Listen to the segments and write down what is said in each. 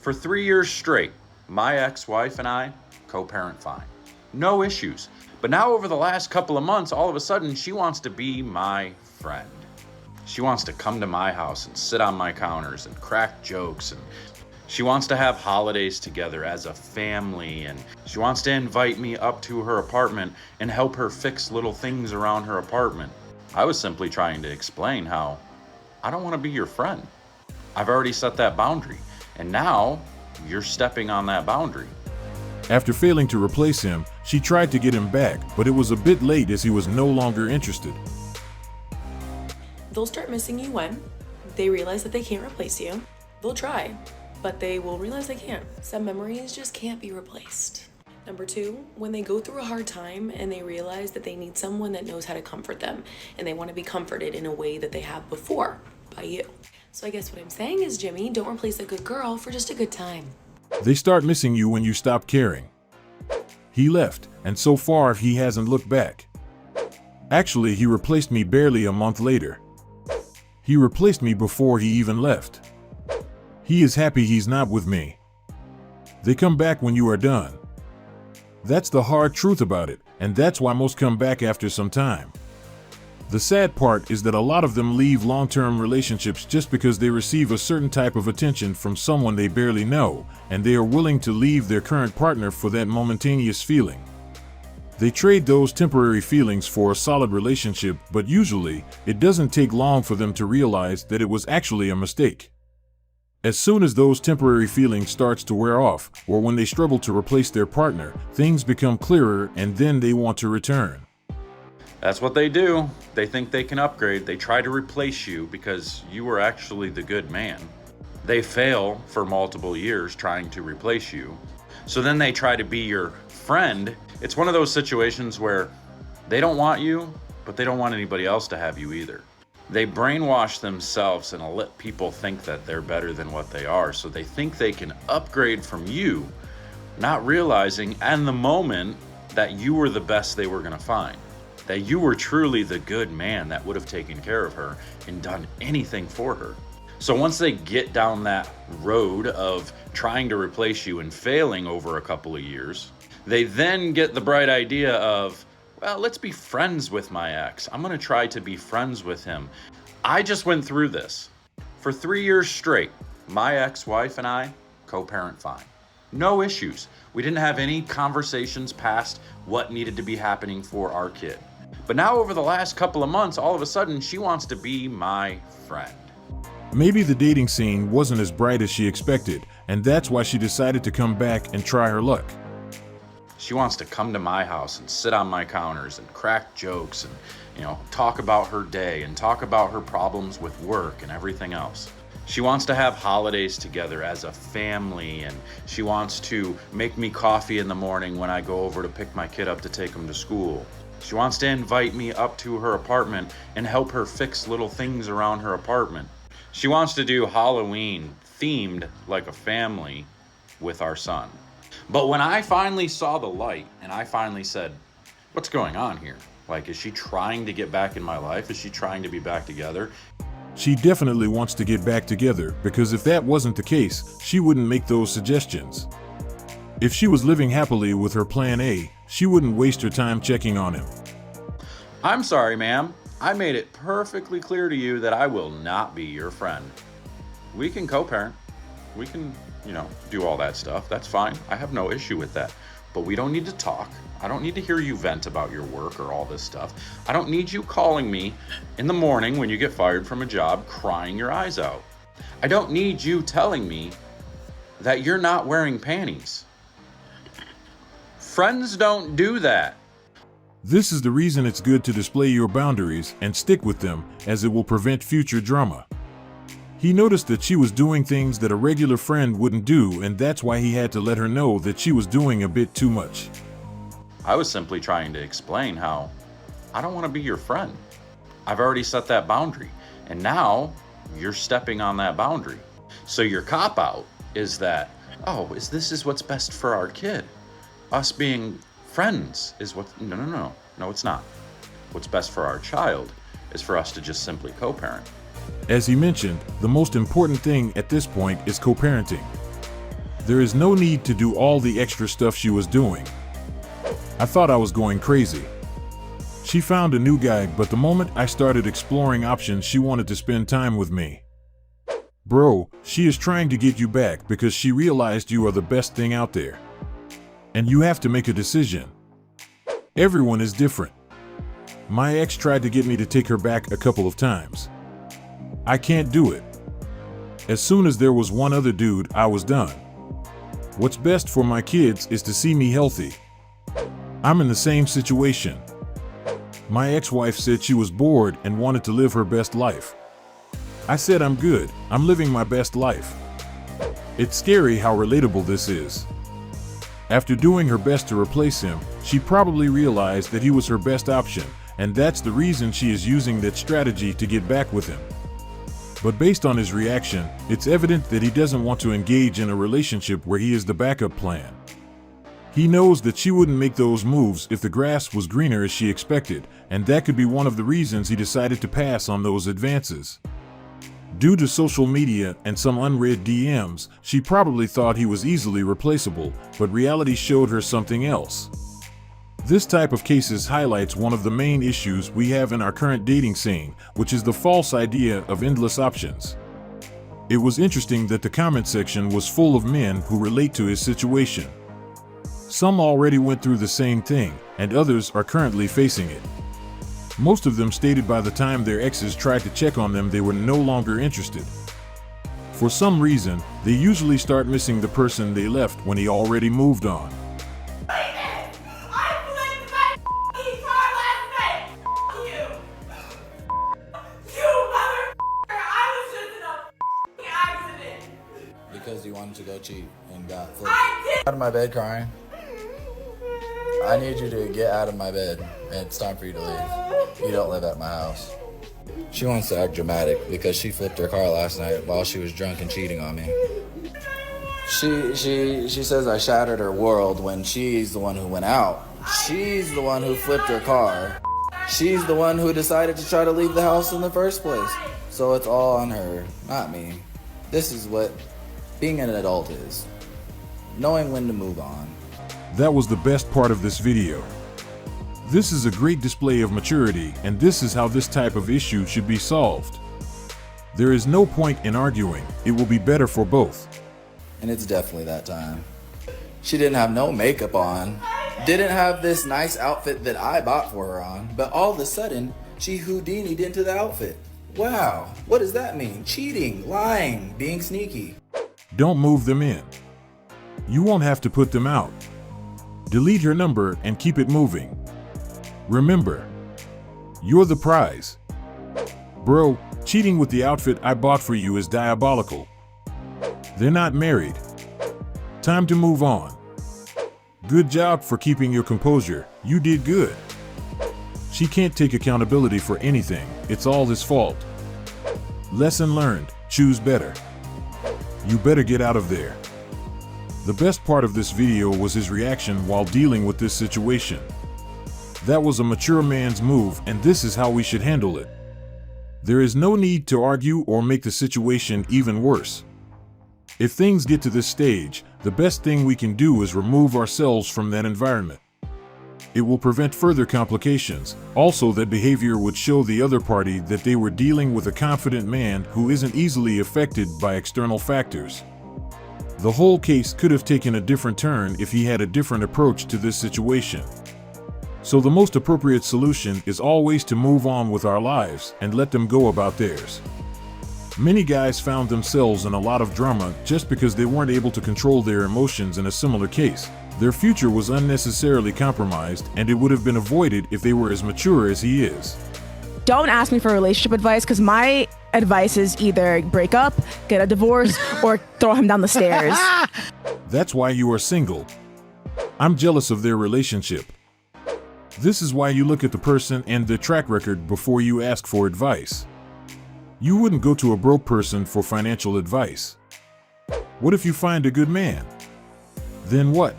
For 3 years straight, my ex-wife and I co-parent fine. No issues. But now over the last couple of months, all of a sudden, she wants to be my friend. She wants to come to my house and sit on my counters and crack jokes, and she wants to have holidays together as a family, and she wants to invite me up to her apartment and help her fix little things around her apartment. I was simply trying to explain how I don't want to be your friend. I've already set that boundary, and now you're stepping on that boundary. After failing to replace him, she tried to get him back, but it was a bit late as he was no longer interested. They'll start missing you when they realize that they can't replace you. They'll try, but they will realize they can't. Some memories just can't be replaced. Number 2, when they go through a hard time and they realize that they need someone that knows how to comfort them, and they want to be comforted in a way that they have before by you. So I guess what I'm saying is, Jimmy, don't replace a good girl for just a good time. They start missing you when you stop caring. He left, and so far he hasn't looked back. Actually, he replaced me barely a month later. He replaced me before he even left. He is happy he's not with me. They come back when you are done. That's the hard truth about it, and that's why most come back after some time. The sad part is that a lot of them leave long-term relationships just because they receive a certain type of attention from someone they barely know, and they are willing to leave their current partner for that momentaneous feeling. They trade those temporary feelings for a solid relationship, but usually, it doesn't take long for them to realize that it was actually a mistake. As soon as those temporary feelings starts to wear off, or when they struggle to replace their partner, things become clearer and then they want to return. That's what they do. They think they can upgrade. They try to replace you because you were actually the good man. They fail for multiple years trying to replace you. So then they try to be your friend. It's one of those situations where they don't want you, but they don't want anybody else to have you either. They brainwash themselves and let people think that they're better than what they are. So they think they can upgrade from you, not realizing in the moment that you were the best they were going to find. That you were truly the good man that would have taken care of her and done anything for her. So once they get down that road of trying to replace you and failing over a couple of years, they then get the bright idea of, well, let's be friends with my ex. I'm going to try to be friends with him. I just went through this. For 3 years straight, my ex-wife and I co-parent fine. No issues. We didn't have any conversations past what needed to be happening for our kid. But now over the last couple of months, all of a sudden, she wants to be my friend. Maybe the dating scene wasn't as bright as she expected, and that's why she decided to come back and try her luck. She wants to come to my house and sit on my counters and crack jokes and, talk about her day and talk about her problems with work and everything else. She wants to have holidays together as a family, and she wants to make me coffee in the morning when I go over to pick my kid up to take him to school. She wants to invite me up to her apartment and help her fix little things around her apartment. She wants to do Halloween themed like a family with our son. But when I finally saw the light and I finally said, what's going on here? Like, is she trying to get back in my life? Is she trying to be back together? She definitely wants to get back together, because if that wasn't the case, she wouldn't make those suggestions. If she was living happily with her plan A, she wouldn't waste her time checking on him. I'm sorry, ma'am. I made it perfectly clear to you that I will not be your friend. We can co-parent. We can, do all that stuff. That's fine. I have no issue with that. But we don't need to talk. I don't need to hear you vent about your work or all this stuff. I don't need you calling me in the morning when you get fired from a job crying your eyes out. I don't need you telling me that you're not wearing panties. Friends don't do that. This is the reason it's good to display your boundaries and stick with them, as it will prevent future drama. He noticed that she was doing things that a regular friend wouldn't do, and that's why he had to let her know that she was doing a bit too much. I was simply trying to explain how I don't want to be your friend. I've already set that boundary, and now you're stepping on that boundary. So your cop-out is that, this is what's best for our kid. Us being friends is what, no, it's not. What's best for our child is for us to just simply co-parent. As he mentioned, the most important thing at this point is co-parenting. There is no need to do all the extra stuff she was doing. I thought I was going crazy. She found a new guy, but the moment I started exploring options, she wanted to spend time with me. Bro, she is trying to get you back because she realized you are the best thing out there. And you have to make a decision. Everyone is different. My ex tried to get me to take her back a couple of times. I can't do it. As soon as there was one other dude, I was done. What's best for my kids is to see me healthy. I'm in the same situation. My ex-wife said she was bored and wanted to live her best life. I said I'm good, I'm living my best life. It's scary how relatable this is. After doing her best to replace him, she probably realized that he was her best option, and that's the reason she is using that strategy to get back with him. But based on his reaction, it's evident that he doesn't want to engage in a relationship where he is the backup plan. He knows that she wouldn't make those moves if the grass was greener as she expected, and that could be one of the reasons he decided to pass on those advances. Due to social media and some unread DMs, she probably thought he was easily replaceable, but reality showed her something else. This type of cases highlights one of the main issues we have in our current dating scene, which is the false idea of endless options. It was interesting that the comment section was full of men who relate to his situation. Some already went through the same thing, and others are currently facing it. Most of them stated by the time their exes tried to check on them, they were no longer interested. For some reason, they usually start missing the person they left when he already moved on. Because you wanted to go cheat and got flipped. Out of my bed crying. I need you to get out of my bed. It's time for you to leave. You don't live at my house. She wants to act dramatic because she flipped her car last night while she was drunk and cheating on me. She says I shattered her world when she's the one who went out. She's the one who flipped her car. She's the one who decided to try to leave the house in the first place. So it's all on her, not me. This is what being an adult is. Knowing when to move on. That was the best part of this video. This is a great display of maturity, and this is how this type of issue should be solved. There is no point in arguing. It will be better for both. And it's definitely that time. She didn't have no makeup on. Didn't have this nice outfit that I bought for her on. But all of a sudden, she Houdini'd into the outfit. Wow, what does that mean? Cheating, lying, being sneaky. Don't move them in. You won't have to put them out. Delete her number and keep it moving. Remember, you're the prize. Bro, cheating with the outfit I bought for you is diabolical. They're not married. Time to move on. Good job for keeping your composure. You did good. She can't take accountability for anything. It's all his fault. Lesson learned. Choose better. You better get out of there. The best part of this video was his reaction while dealing with this situation. That was a mature man's move, and this is how we should handle it. There is no need to argue or make the situation even worse. If things get to this stage, the best thing we can do is remove ourselves from that environment. It will prevent further complications. Also, that behavior would show the other party that they were dealing with a confident man who isn't easily affected by external factors. The whole case could have taken a different turn if he had a different approach to this situation. So the most appropriate solution is always to move on with our lives and let them go about theirs. Many guys found themselves in a lot of drama just because they weren't able to control their emotions in a similar case. Their future was unnecessarily compromised, and it would have been avoided if they were as mature as he is. Don't ask me for relationship advice, because my advice is either break up, get a divorce, or throw him down the stairs. That's why you are single. I'm jealous of their relationship. This is why you look at the person and their track record before you ask for advice. You wouldn't go to a broke person for financial advice. What if you find a good man? Then what?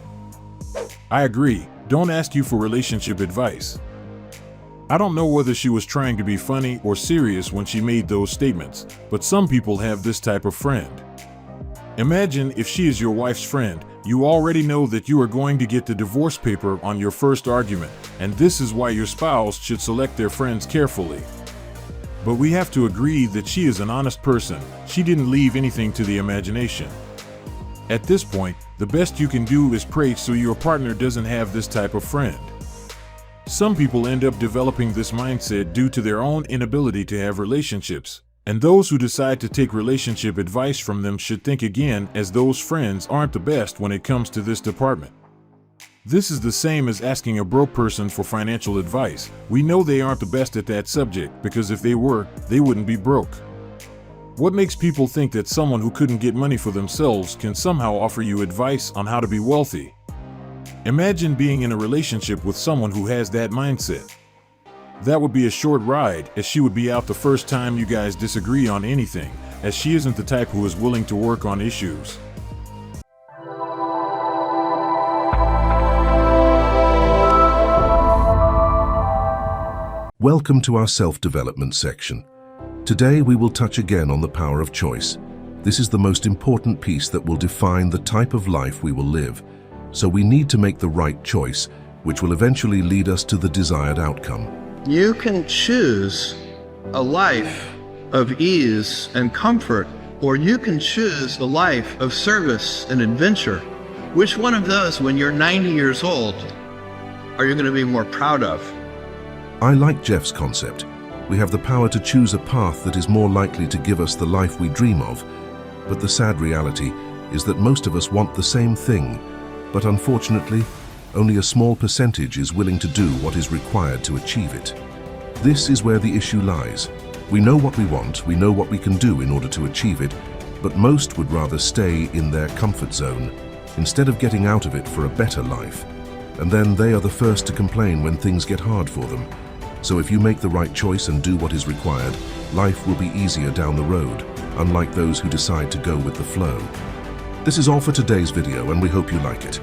I agree, don't ask you for relationship advice. I don't know whether she was trying to be funny or serious when she made those statements, but some people have this type of friend. Imagine if she is your wife's friend, you already know that you are going to get the divorce paper on your first argument, and this is why your spouse should select their friends carefully. But we have to agree that she is an honest person. She didn't leave anything to the imagination. At this point, the best you can do is pray so your partner doesn't have this type of friend. Some people end up developing this mindset due to their own inability to have relationships, and those who decide to take relationship advice from them should think again, as those friends aren't the best when it comes to this department. This is the same as asking a broke person for financial advice. We know they aren't the best at that subject, because if they were, they wouldn't be broke. What makes people think that someone who couldn't get money for themselves can somehow offer you advice on how to be wealthy? Imagine being in a relationship with someone who has that mindset. That would be a short ride, as she would be out the first time you guys disagree on anything, as she isn't the type who is willing to work on issues. Welcome to our self-development section. Today we will touch again on the power of choice. This is the most important piece that will define the type of life we will live. So we need to make the right choice, which will eventually lead us to the desired outcome. You can choose a life of ease and comfort, or you can choose a life of service and adventure. Which one of those, when you're 90 years old, are you going to be more proud of? I like Jeff's concept. We have the power to choose a path that is more likely to give us the life we dream of. But the sad reality is that most of us want the same thing, but unfortunately, only a small percentage is willing to do what is required to achieve it. This is where the issue lies. We know what we want, we know what we can do in order to achieve it, but most would rather stay in their comfort zone instead of getting out of it for a better life. And then they are the first to complain when things get hard for them. So if you make the right choice and do what is required, life will be easier down the road, unlike those who decide to go with the flow. This is all for today's video, and we hope you like it.